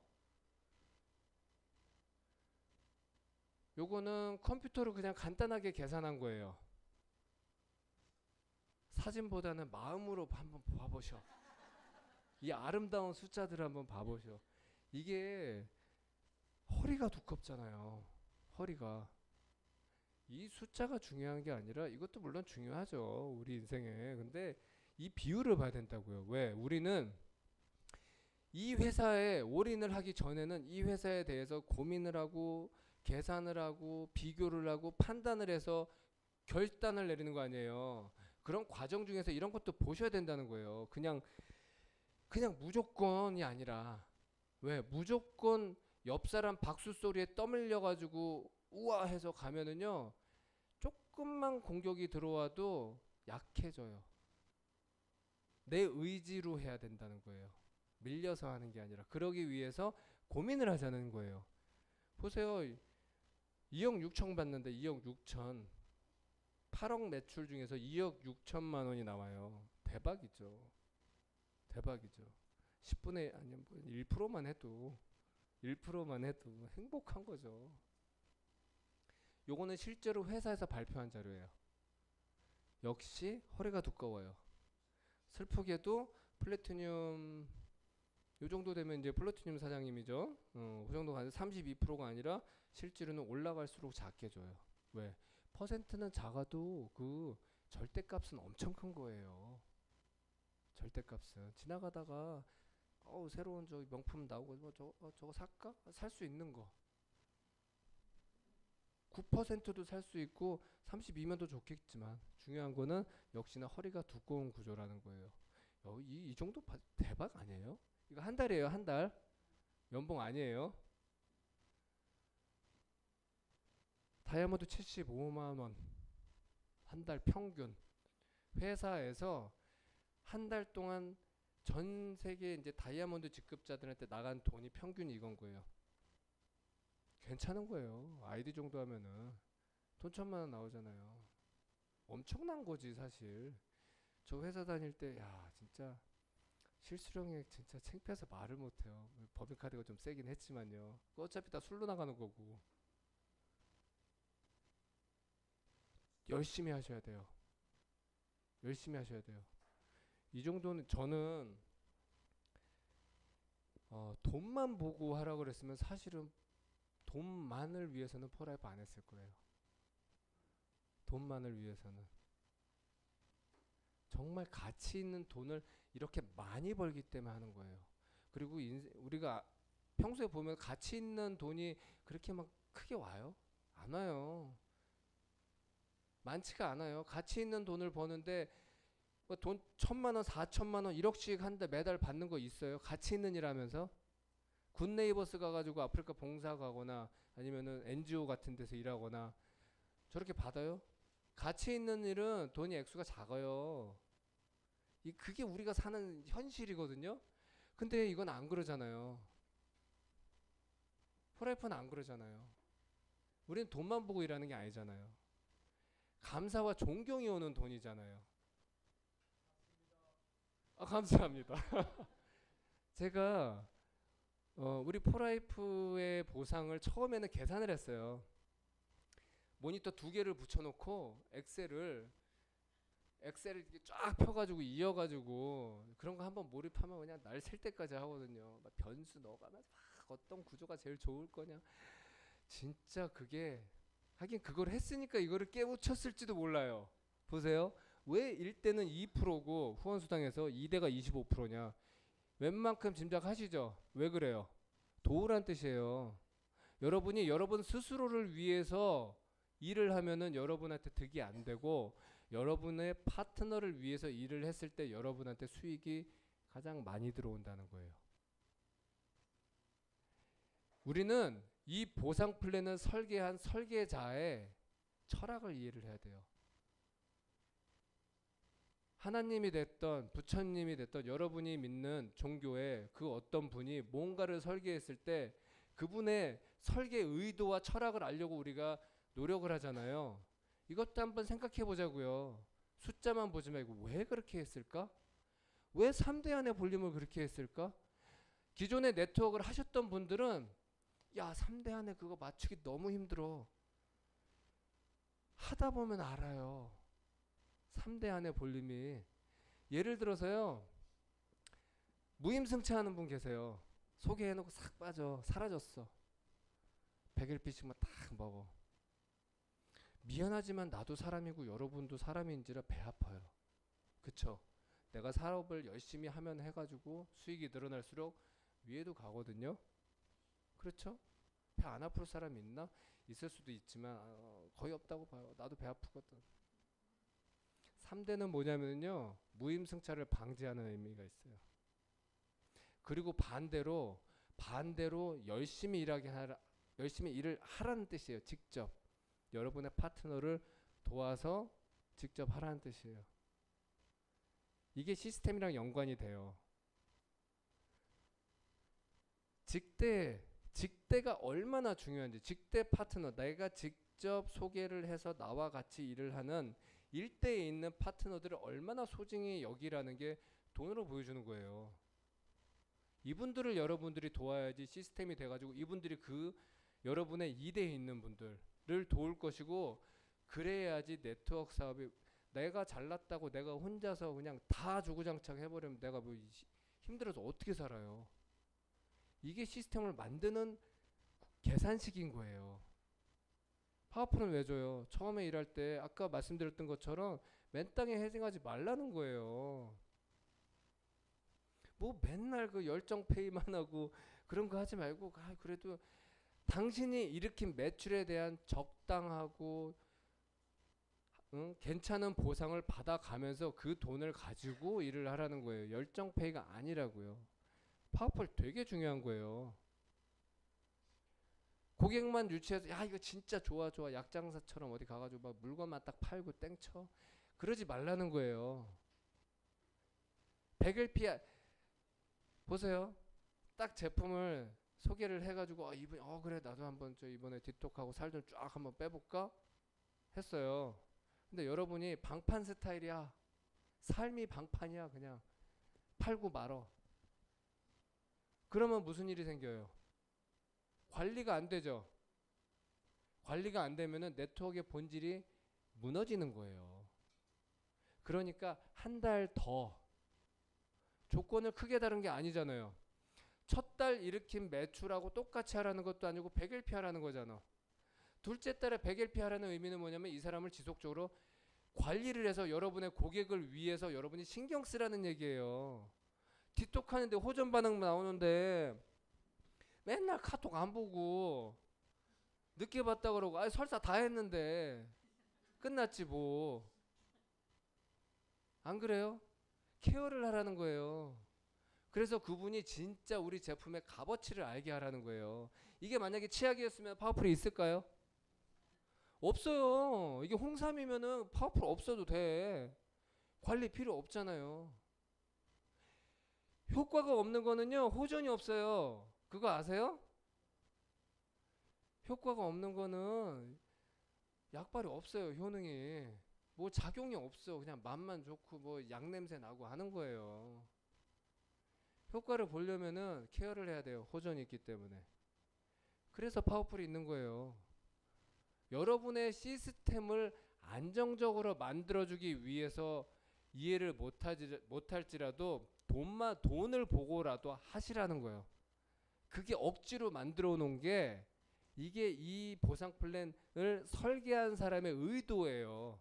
요거는 컴퓨터로 그냥 간단하게 계산한 거예요. 사진보다는 마음으로 한번 봐보셔. 이 아름다운 숫자들을 한번 봐보셔. 이게 허리가 두껍잖아요. 허리가. 이 숫자가 중요한 게 아니라 이것도 물론 중요하죠. 우리 인생에. 근데 이 비율을 봐야 된다고요. 왜? 우리는 이 회사에 올인을 하기 전에는 이 회사에 대해서 고민을 하고 계산을 하고 비교를 하고 판단을 해서 결단을 내리는 거 아니에요. 그런 과정 중에서 이런 것도 보셔야 된다는 거예요. 그냥 무조건이 아니라, 왜 무조건 옆 사람 박수 소리에 떠밀려 가지고 우와 해서 가면은요 조금만 공격이 들어와도 약해져요. 내 의지로 해야 된다는 거예요. 밀려서 하는 게 아니라. 그러기 위해서 고민을 하자는 거예요. 보세요. 2억 6천 받는데 2억 6천 8억 매출 중에서 2억 6천만 원이 나와요. 대박이죠. 대박이죠. 10분의 아니 1%만 해도 1%만 해도 행복한 거죠. 요거는 실제로 회사에서 발표한 자료예요. 역시 허리가 두꺼워요. 슬프게도 플래티늄 요 정도 되면 이제 플래티늄 사장님이죠. 그 정도가 아니라 32%가 아니라 실제로는 올라갈수록 작게 줘요. 왜? 퍼센트는 작아도 그 절대값은 엄청 큰 거예요. 절대값은 지나가다가 새로운 저 명품 나오고 뭐 저거 살까? 살 수 있는 거 9%도 살 수 있고 32면 더 좋겠지만 중요한 거는 역시나 허리가 두꺼운 구조라는 거예요. 이 정도 대박 아니에요? 이거 한 달이에요. 한 달. 연봉 아니에요. 다이아몬드 75만 원. 한 달 평균. 회사에서 한 달 동안 전 세계 이제 다이아몬드 직급자들한테 나간 돈이 평균이 이건 거예요. 괜찮은 거예요. 아이디 정도 하면은 돈 1,000만 원 나오잖아요. 엄청난 거지 사실. 저 회사 다닐 때 야 진짜 실수령액 진짜 창피해서 말을 못해요. 법인카드가 좀 세긴 했지만요. 어차피 다 술로 나가는 거고. 열심히 하셔야 돼요. 열심히 하셔야 돼요. 이 정도는 저는 돈만 보고 하라고 그랬으면 사실은 돈만을 위해서는 폴라이프 안 했을 거예요. 돈만을 위해서는. 정말 가치 있는 돈을 이렇게 많이 벌기 때문에 하는 거예요. 그리고 우리가 평소에 보면 가치 있는 돈이 그렇게 막 크게 와요? 안 와요. 많지가 않아요. 가치 있는 돈을 버는데 뭐돈 1,000만 원, 4천만 원, 1억씩 한데 매달 받는 거 있어요? 가치 있는 일 하면서? 굿네이버스 가가지고 아프리카 봉사 가거나 아니면은 NGO 같은 데서 일하거나 저렇게 받아요? 가치 있는 일은 돈이 액수가 작아요. 그게 우리가 사는 현실이거든요. 근데 이건 안 그러잖아요. 프라이프는 안 그러잖아요. 우리는 돈만 보고 일하는 게 아니잖아요. 감사와 존경이 오는 돈이잖아요. 감사합니다. 제가 우리 포라이프의 보상을 처음에는 계산을 했어요. 모니터 2개를 붙여놓고 엑셀을 이렇게 쫙 펴가지고 이어가지고 그런 거 한번 몰입하면 그냥 날 셀 때까지 하거든요. 막 변수 넣어가면서 막 어떤 구조가 제일 좋을 거냐. 진짜 그게 하긴 그걸 했으니까 이거를 깨우쳤을지도 몰라요. 보세요. 왜 1대는 2%고 후원수당에서 2대가 25%냐. 웬만큼 짐작하시죠? 왜 그래요? 도우란 뜻이에요. 여러분이 여러분 스스로를 위해서 일을 하면은 여러분한테 득이 안 되고 여러분의 파트너를 위해서 일을 했을 때 여러분한테 수익이 가장 많이 들어온다는 거예요. 우리는 이 보상 플랜을 설계한 설계자의 철학을 이해를 해야 돼요. 하나님이 됐던 부처님이 됐던 여러분이 믿는 종교의 그 어떤 분이 뭔가를 설계했을 때 그분의 설계 의도와 철학을 알려고 우리가 노력을 하잖아요. 이것도 한번 생각해 보자고요. 숫자만 보지 말고 왜 그렇게 했을까? 왜 3대 안의 볼륨을 그렇게 했을까? 기존에 네트워크를 하셨던 분들은 야 3대 안에 그거 맞추기 너무 힘들어. 하다 보면 알아요. 3대 안의 볼륨이. 예를 들어서요. 무임승차하는 분 계세요. 소개해놓고 싹 빠져. 사라졌어. 100일비씩만 딱 먹어. 미안하지만 나도 사람이고 여러분도 사람인지라 배 아파요. 그쵸? 내가 사업을 열심히 하면 해가지고 수익이 늘어날수록 위에도 가거든요. 그렇죠? 배 안 아플 사람 있나? 있을 수도 있지만 거의 없다고 봐요. 나도 배 아프거든. 3대는 뭐냐면요. 무임승차를 방지하는 의미가 있어요. 그리고 반대로 열심히 일을 하라는 뜻이에요. 직접. 여러분의 파트너를 도와서 직접 하라는 뜻이에요. 이게 시스템이랑 연관이 돼요. 직대가 얼마나 중요한지, 직대 파트너, 내가 직접 소개를 해서 나와 같이 일을 하는 일대에 있는 파트너들을 얼마나 소중히 여기라는 게 돈으로 보여주는 거예요. 이분들을 여러분들이 도와야지 시스템이 돼가지고 이분들이 여러분의 2대에 있는 분들을 도울 것이고, 그래야지 네트워크 사업이 내가 잘났다고 내가 혼자서 그냥 다 주구장창 해버리면 내가 뭐 힘들어서 어떻게 살아요. 이게 시스템을 만드는 계산식인 거예요. 파워풀은 왜 줘요? 처음에 일할 때 아까 말씀드렸던 것처럼 맨땅에 헤딩하지 말라는 거예요. 뭐 맨날 그 열정 페이만 하고 그런 거 하지 말고 그래도 당신이 일으킨 매출에 대한 적당하고 괜찮은 보상을 받아가면서 그 돈을 가지고 일을 하라는 거예요. 열정 페이가 아니라고요. 파워풀 되게 중요한 거예요. 고객만 유치해서 야 이거 진짜 좋아 약장사처럼 어디 가가지고 막 물건만 딱 팔고 땡쳐 그러지 말라는 거예요. 100일 보세요. 딱 제품을 소개를 해가지고 이분 그래 나도 한번 이번에 디톡하고 살 좀 쫙 한번 빼볼까 했어요. 근데 여러분이 방판 스타일이야. 삶이 방판이야. 그냥 팔고 말어. 그러면 무슨 일이 생겨요? 관리가 안 되죠. 관리가 안 되면은 네트워크의 본질이 무너지는 거예요. 그러니까 한 달 더 조건을 크게 다른 게 아니잖아요. 첫 달 일으킨 매출하고 똑같이 하라는 것도 아니고 100일피 하라는 거잖아. 둘째 달에 100일피 하라는 의미는 뭐냐면 이 사람을 지속적으로 관리를 해서 여러분의 고객을 위해서 여러분이 신경 쓰라는 얘기예요. 뒷톡하는데 호전 반응 나오는데 맨날 카톡 안 보고 늦게 봤다 그러고 아 설사 다 했는데 끝났지 뭐. 안 그래요? 케어를 하라는 거예요. 그래서 그분이 진짜 우리 제품의 값어치를 알게 하라는 거예요. 이게 만약에 치약이었으면 파워풀이 있을까요? 없어요. 이게 홍삼이면은 파워풀 없어도 돼. 관리 필요 없잖아요. 효과가 없는 거는요, 호전이 없어요. 그거 아세요? 효과가 없는 거는 약발이 없어요, 효능이. 뭐 작용이 없어. 그냥 맛만 좋고 뭐 약 냄새 나고 하는 거예요. 효과를 보려면은 케어를 해야 돼요. 호전이 있기 때문에. 그래서 파워풀이 있는 거예요. 여러분의 시스템을 안정적으로 만들어주기 위해서 이해를 못할지라도 돈을 보고라도 하시라는 거예요. 그게 억지로 만들어 놓은 게 이게 이 보상 플랜을 설계한 사람의 의도예요.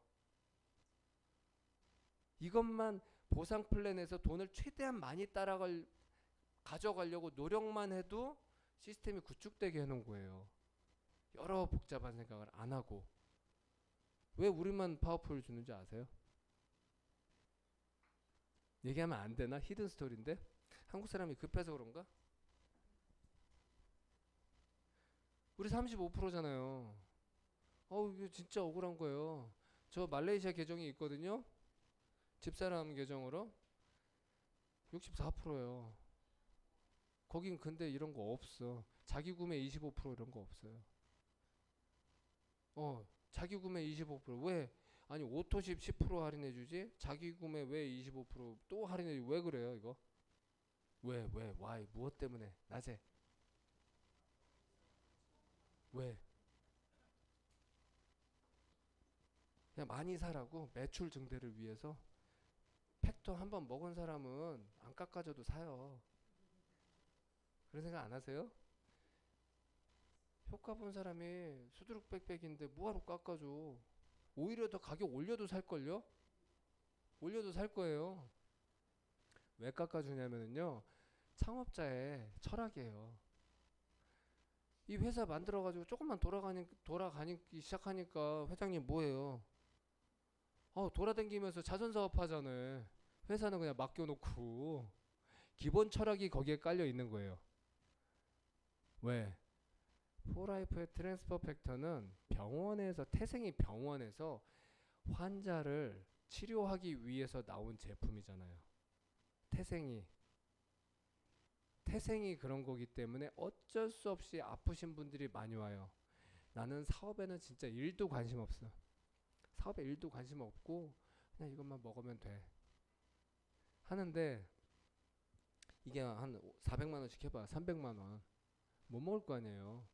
이것만 보상 플랜에서 돈을 최대한 많이 가져가려고 노력만 해도 시스템이 구축되게 해놓은 거예요. 여러 복잡한 생각을 안 하고. 왜 우리만 파워풀 주는지 아세요? 얘기하면 안 되나? 히든 스토리인데? 한국 사람이 급해서 그런가? 우리 35%잖아요. 이거 진짜 억울한 거예요. 저 말레이시아 계정이 있거든요. 집사람 계정으로 64%예요. 거긴 근데 이런 거 없어. 자기 구매 25% 이런 거 없어요. 자기 구매 25% 왜? 아니 오토십 10% 할인해 주지? 자기 구매 왜 25%또 할인해 주지? 왜 그래요 이거? 왜? why? 무엇 때문에? 낮에? 왜? 그냥 많이 사라고 매출 증대를 위해서 팩터 한번 먹은 사람은 안 깎아줘도 사요. 그런 생각 안 하세요? 효과 본 사람이 수두룩 빽빽인데 뭐하러 깎아줘. 오히려 더 가격 올려도 살걸요? 올려도 살 거예요. 왜 깎아주냐면요 창업자의 철학이에요. 이 회사 만들어가지고 조금만 돌아가기 시작하니까 회장님 뭐해요? 돌아다니면서 자선사업 하잖아요. 회사는 그냥 맡겨놓고 기본 철학이 거기에 깔려 있는 거예요. 왜? 포라이프의 트랜스퍼 팩터는 태생이 병원에서 환자를 치료하기 위해서 나온 제품이잖아요. 태생이 그런 거기 때문에 어쩔 수 없이 아프신 분들이 많이 와요. 나는 사업에는 진짜 1도 관심 없어. 사업에 1도 관심 없고 그냥 이것만 먹으면 돼. 하는데 이게 한 400만 원씩 해봐. 300만 원. 못 먹을 거 아니에요.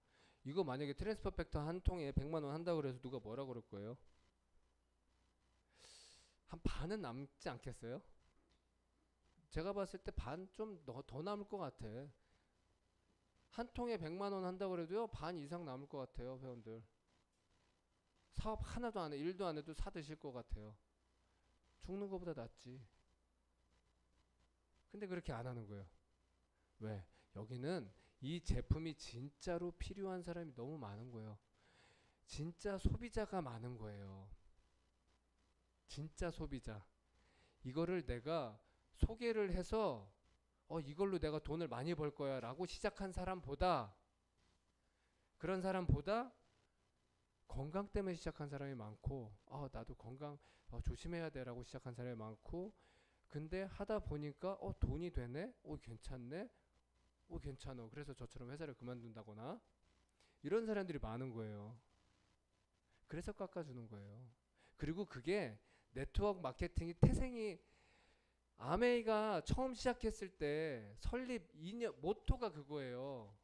이거 만약에 트랜스퍼 팩터 한 통에 100만 원 한다 그래서 누가 뭐라 그럴 거예요? 한 반은 남지 않겠어요? 제가 봤을 때 반 좀 더 남을 것 같아. 한 통에 100만 원 한다 그래도요 반 이상 남을 것 같아요. 회원들 사업 하나도 안 해, 일도 안 해도 사 드실 것 같아요. 죽는 것보다 낫지. 근데 그렇게 안 하는 거예요. 왜? 여기는 이 제품이 진짜로 필요한 사람이 너무 많은 거예요. 진짜 소비자가 많은 거예요. 진짜 소비자. 이거를 내가 소개를 해서 이걸로 내가 돈을 많이 벌 거야 라고 시작한 사람보다 그런 사람보다 건강 때문에 시작한 사람이 많고 나도 건강 조심해야 돼 라고 시작한 사람이 많고 근데 하다 보니까 돈이 되네? 괜찮네? 괜찮아. 그래서 저처럼 회사를 그만둔다거나 이런 사람들이 많은 거예요. 그래서 깎아주는 거예요. 그리고 그게 네트워크 마케팅이 태생이 아메이가 처음 시작했을 때 설립 모토가 그거예요.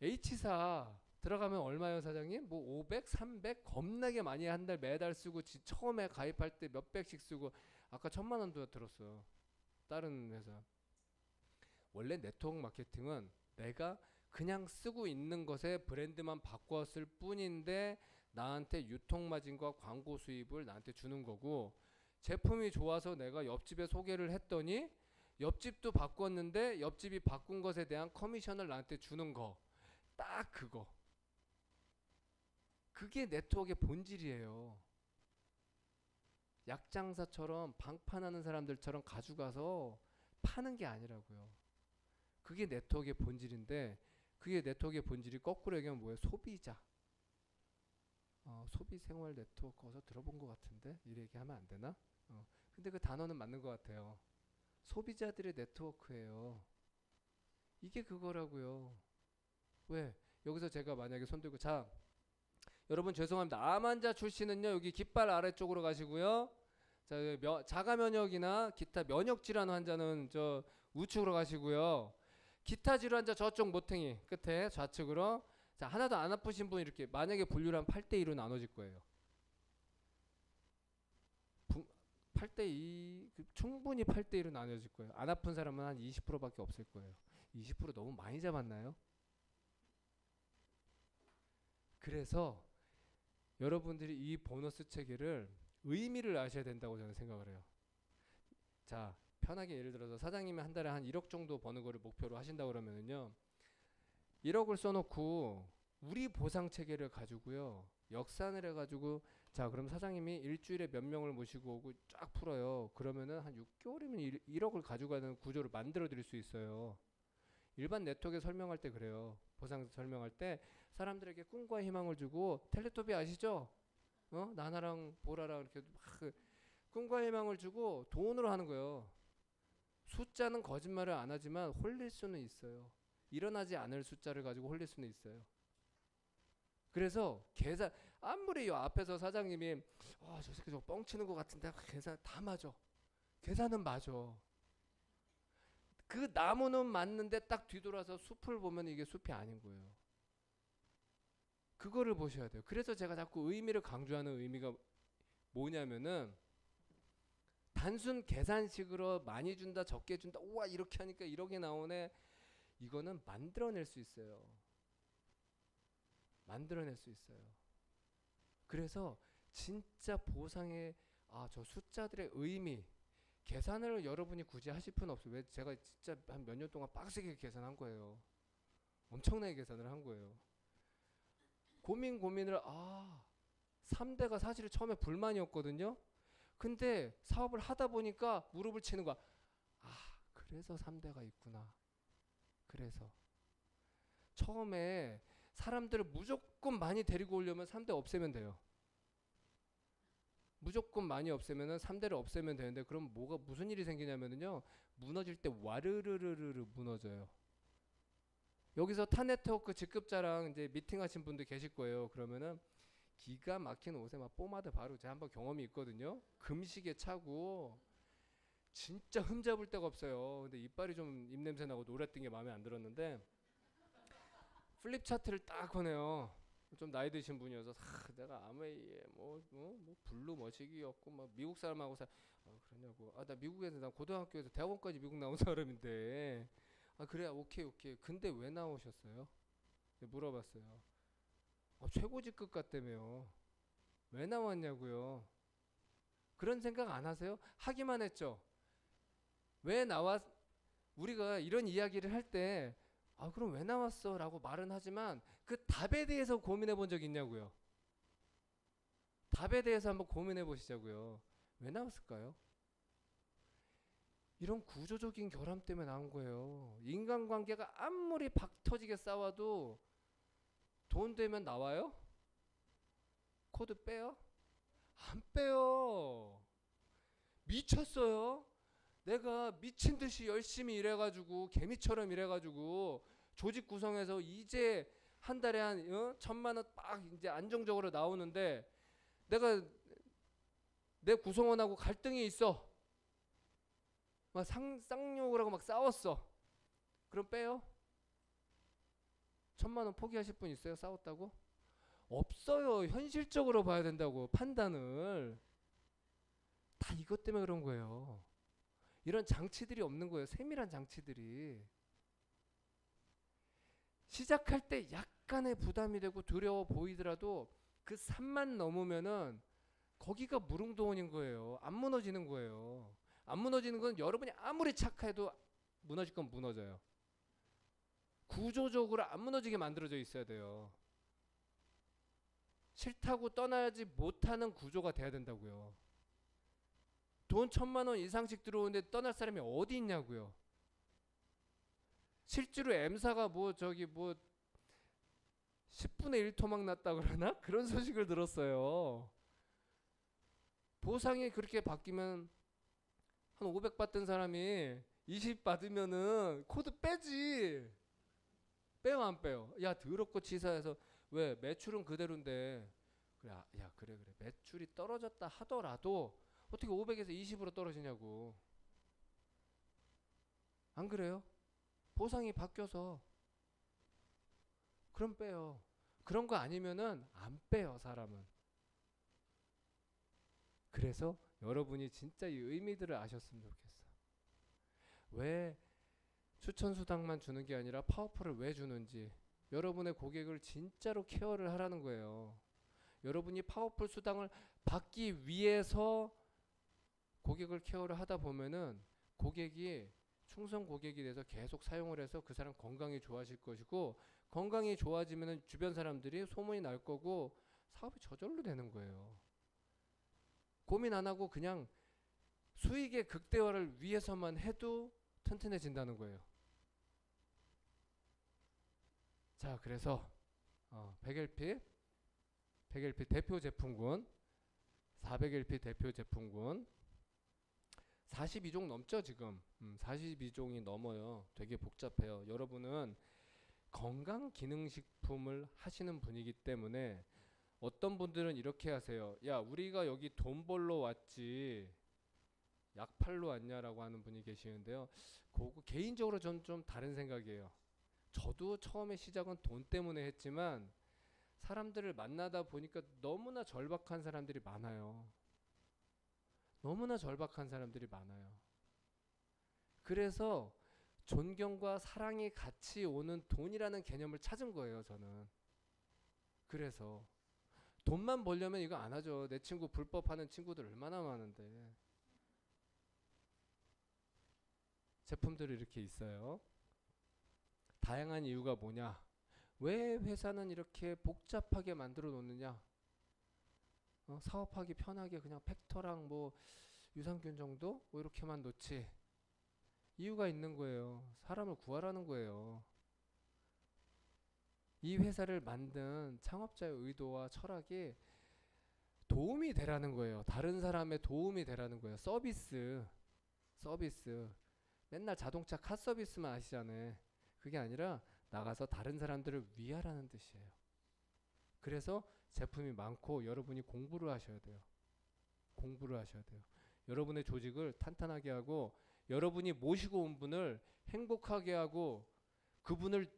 H사 들어가면 얼마예요 사장님? 뭐 500, 300 겁나게 많이 한 달 매달 쓰고 처음에 가입할 때 몇백씩 쓰고 아까 1000만 원도 들었어. 다른 회사. 원래 네트워크 마케팅은 내가 그냥 쓰고 있는 것에 브랜드만 바꿨을 뿐인데 나한테 유통 마진과 광고 수입을 나한테 주는 거고 제품이 좋아서 내가 옆집에 소개를 했더니 옆집도 바꿨는데 옆집이 바꾼 것에 대한 커미션을 나한테 주는 거. 딱 그거. 그게 네트워크의 본질이에요. 약장사처럼 방판하는 사람들처럼 가져가서 파는 게 아니라고요. 그게 네트워크의 본질인데 그게 네트워크의 본질이 거꾸로 얘기하면 뭐예요? 소비자. 소비 생활 네트워크 어서 들어본 것 같은데 이 얘기하면 안 되나? 근데 그 단어는 맞는 것 같아요. 소비자들의 네트워크예요. 이게 그거라고요. 왜? 여기서 제가 만약에 손들고 자 여러분 죄송합니다. 암 환자 출신은요 여기 깃발 아래쪽으로 가시고요. 자 자가 면역이나 기타 면역 질환 환자는 저 우측으로 가시고요. 기타 질환 환자 저쪽 모퉁이 끝에 좌측으로. 자 하나도 안 아프신 분 이렇게 만약에 분류를 하면 8대2로 나눠질 거예요. 8대2 충분히 8대2로 나눠질 거예요. 안 아픈 사람은 한 20%밖에 없을 거예요. 20% 너무 많이 잡았나요? 그래서 여러분들이 이 보너스 체계를 의미를 아셔야 된다고 저는 생각을 해요. 자 편하게 예를 들어서 사장님이 한 달에 한 1억 정도 버는 거를 목표로 하신다 그러면은요 1억을 써놓고 우리 보상 체계를 가지고요 역산을 해가지고 자 그럼 사장님이 일주일에 몇 명을 모시고 오고 쫙 풀어요. 그러면은 한 6개월이면 1억을 가져가는 구조를 만들어 드릴 수 있어요. 일반 네트워크에 설명할 때 그래요. 보상 설명할 때 사람들에게 꿈과 희망을 주고 텔레토비 아시죠? 나나랑 보라랑 이렇게 막 꿈과 희망을 주고 돈으로 하는 거예요. 숫자는 거짓말을 안 하지만 홀릴 수는 있어요. 일어나지 않을 숫자를 가지고 홀릴 수는 있어요. 그래서 계산 아무리 요 앞에서 사장님이 저 새끼 저거 뻥치는 것 같은데 계산 다 맞아. 계산은 맞아. 그 나무는 맞는데 딱 뒤돌아서 숲을 보면 이게 숲이 아닌 거예요. 그거를 보셔야 돼요. 그래서 제가 자꾸 의미를 강조하는 의미가 뭐냐면은 단순 계산식으로 많이 준다 적게 준다 우와 이렇게 하니까 1억이 나오네. 이거는 만들어낼 수 있어요. 만들어낼 수 있어요. 그래서 진짜 보상의 저 숫자들의 의미 계산을 여러분이 굳이 하실 필요는 없어요. 왜 제가 진짜 한 몇 년 동안 빡세게 계산한 거예요. 엄청나게 계산을 한 거예요. 고민을 3대가 사실 처음에 불만이었거든요. 근데 사업을 하다 보니까 무릎을 치는 거야. 그래서 3대가 있구나. 그래서 처음에 사람들을 무조건 많이 데리고 오려면 3대 없애면 돼요. 무조건 많이 없애면은 3대를 없애면 되는데 그럼 무슨 일이 생기냐면요. 무너질 때 와르르르르 무너져요. 여기서 타 네트워크 직급자랑 이제 미팅하신 분들 계실 거예요. 그러면은 기가 막힌 옷에 막 포마드 바르고 제가 한번 경험이 있거든요. 금시계 차고 진짜 흠잡을 데가 없어요. 근데 이빨이 좀 입냄새 나고 노랬던 게 마음에 안 들었는데 플립 차트를 딱 꺼내요. 좀 나이 드신 분이어서 내가 아메이에 뭐 블루 머시기였고 막 미국 사람하고 그러냐고. 나 미국에서 나 고등학교에서 대학원까지 미국 나온 사람인데 그래 오케이. 근데 왜 나오셨어요? 물어봤어요. 최고 직급 같다며요. 왜 나왔냐고요. 그런 생각 안 하세요? 하기만 했죠. 왜 나왔 우리가 이런 이야기를 할 때 그럼 왜 나왔어? 라고 말은 하지만 그 답에 대해서 고민해 본 적 있냐고요. 답에 대해서 한번 고민해 보시자고요. 왜 나왔을까요? 이런 구조적인 결함 때문에 나온 거예요. 인간관계가 아무리 박터지게 싸워도 돈 되면 나와요? 코드 빼요? 안 빼요. 미쳤어요. 내가 미친 듯이 열심히 일해가지고 개미처럼 일해가지고 조직 구성해서 이제 한 달에 한 1,000만 원 딱 이제 안정적으로 나오는데 내가 내 구성원하고 갈등이 있어. 막 쌍욕을 하고 막 싸웠어. 그럼 빼요? 1,000만 원 포기하실 분 있어요? 싸웠다고? 없어요. 현실적으로 봐야 된다고 판단을. 다 이것 때문에 그런 거예요. 이런 장치들이 없는 거예요. 세밀한 장치들이. 시작할 때 약간의 부담이 되고 두려워 보이더라도 그 산만 넘으면은 거기가 무릉도원인 거예요. 안 무너지는 거예요. 안 무너지는 건 여러분이 아무리 착해도 무너질 건 무너져요. 구조적으로 안 무너지게 만들어져 있어야 돼요. 싫다고 떠나지 못하는 구조가 돼야 된다고요. 돈 1,000만 원 이상씩 들어오는데 떠날 사람이 어디 있냐고요. 실제로 M사가 뭐 저기 뭐 10분의 1 토막 났다 그러나? 그런 소식을 들었어요. 보상이 그렇게 바뀌면 한 500 받던 사람이 20 받으면은 코드 빼지. 빼요 안 빼요? 야 더럽고 치사해서 왜 매출은 그대로인데 그래 야 그래 매출이 떨어졌다 하더라도 어떻게 500에서 20으로 떨어지냐고. 안 그래요? 보상이 바뀌어서. 그럼 빼요. 그런 거 아니면은 안 빼요 사람은. 그래서 여러분이 진짜 이 의미들을 아셨으면 좋겠어. 왜 추천 수당만 주는 게 아니라 파워풀을 왜 주는지, 여러분의 고객을 진짜로 케어를 하라는 거예요. 여러분이 파워풀 수당을 받기 위해서 고객을 케어를 하다 보면은 고객이 충성 고객이 돼서 계속 사용을 해서 그 사람 건강이 좋아질 것이고, 건강이 좋아지면은 주변 사람들이 소문이 날 거고 사업이 저절로 되는 거예요. 고민 안 하고 그냥 수익의 극대화를 위해서만 해도 튼튼해진다는 거예요. 자, 그래서 100LP 대표 제품군, 400LP 대표 제품군 42종 넘죠 지금. 42종이 넘어요. 되게 복잡해요. 여러분은 건강기능식품을 하시는 분이기 때문에 어떤 분들은 이렇게 하세요. 야 우리가 여기 돈 벌러 왔지 약 팔러 왔냐라고 하는 분이 계시는데요. 그거 개인적으로 전 좀 다른 생각이에요. 저도 처음에 시작은 돈 때문에 했지만 사람들을 만나다 보니까 너무나 절박한 사람들이 많아요. 너무나 절박한 사람들이 많아요. 그래서 존경과 사랑이 같이 오는 돈이라는 개념을 찾은 거예요, 저는. 그래서 돈만 벌려면 이거 안 하죠. 내 친구 불법 하는 친구들 얼마나 많은데. 제품들이 이렇게 있어요. 다양한 이유가 뭐냐? 왜 회사는 이렇게 복잡하게 만들어 놓느냐? 사업하기 편하게 그냥 팩터랑 뭐 유산균 정도 뭐 이렇게만 놓지. 이유가 있는 거예요. 사람을 구하라는 거예요. 이 회사를 만든 창업자의 의도와 철학이 도움이 되라는 거예요. 다른 사람의 도움이 되라는 거예요. 서비스. 맨날 자동차 카 서비스만 아시잖아요. 그게 아니라 나가서 다른 사람들을 위하라는 뜻이에요. 그래서 제품이 많고 여러분이 공부를 하셔야 돼요. 여러분의 조직을 탄탄하게 하고 여러분이 모시고 온 분을 행복하게 하고 그분을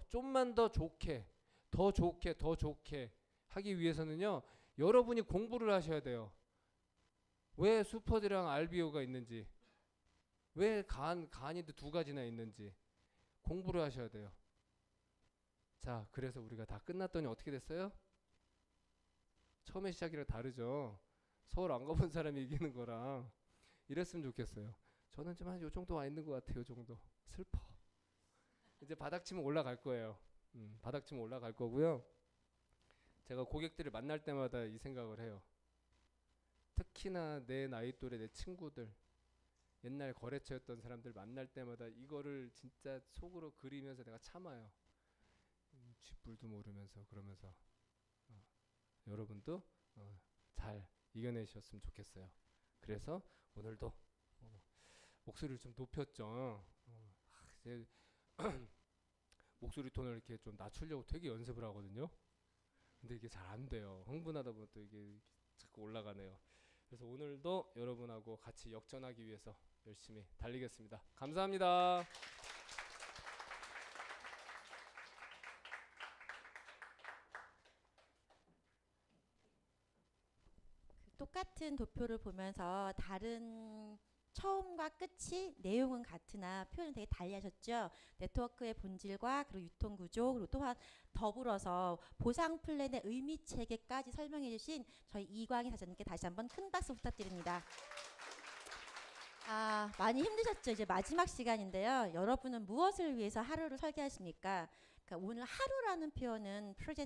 좀만 더 좋게 하기 위해서는요. 여러분이 공부를 하셔야 돼요. 왜 슈퍼드랑 알비오가 있는지, 왜 간이도 2가지나 있는지 공부를 하셔야 돼요. 자, 그래서 우리가 다 끝났더니 어떻게 됐어요? 처음에 시작이랑 다르죠. 서울 안 가본 사람이 이기는 거랑. 이랬으면 좋겠어요. 저는 좀 한 요 정도 와 있는 것 같아요. 요 정도. 슬퍼. 이제 바닥 치면 올라갈 거예요. 바닥 치면 올라갈 거고요. 제가 고객들을 만날 때마다 이 생각을 해요. 특히나 내 나이 또래 내 친구들, 옛날 거래처였던 사람들 만날 때마다 이거를 진짜 속으로 그리면서 내가 참아요. 쥐뿔도 모르면서. 그러면서 여러분도 잘 이겨내셨으면 좋겠어요. 그래서 오늘도 목소리를 좀 높였죠. 이제 목소리 톤을 이렇게 좀 낮추려고 되게 연습을 하거든요. 근데 이게 잘 안 돼요. 흥분하다 보면 또 이게 자꾸 올라가네요. 그래서 오늘도 여러분하고 같이 역전하기 위해서 열심히 달리겠습니다. 감사합니다. 똑같은 도표를 보면서 다른 처음과 끝이 내용은 같으나 표현을 되게 달리하셨죠. 네트워크의 본질과 그리고 유통 구조 그리고 또한 더불어서 보상 플랜의 의미 체계까지 설명해 주신 저희 이광희 사장님께 다시 한번 큰 박수 부탁드립니다. 많이 힘드셨죠? 이제 마지막 시간인데요. 여러분은 무엇을 위해서 하루를 설계하십니까? 그러니까 오늘 하루라는 표현은 프로젝트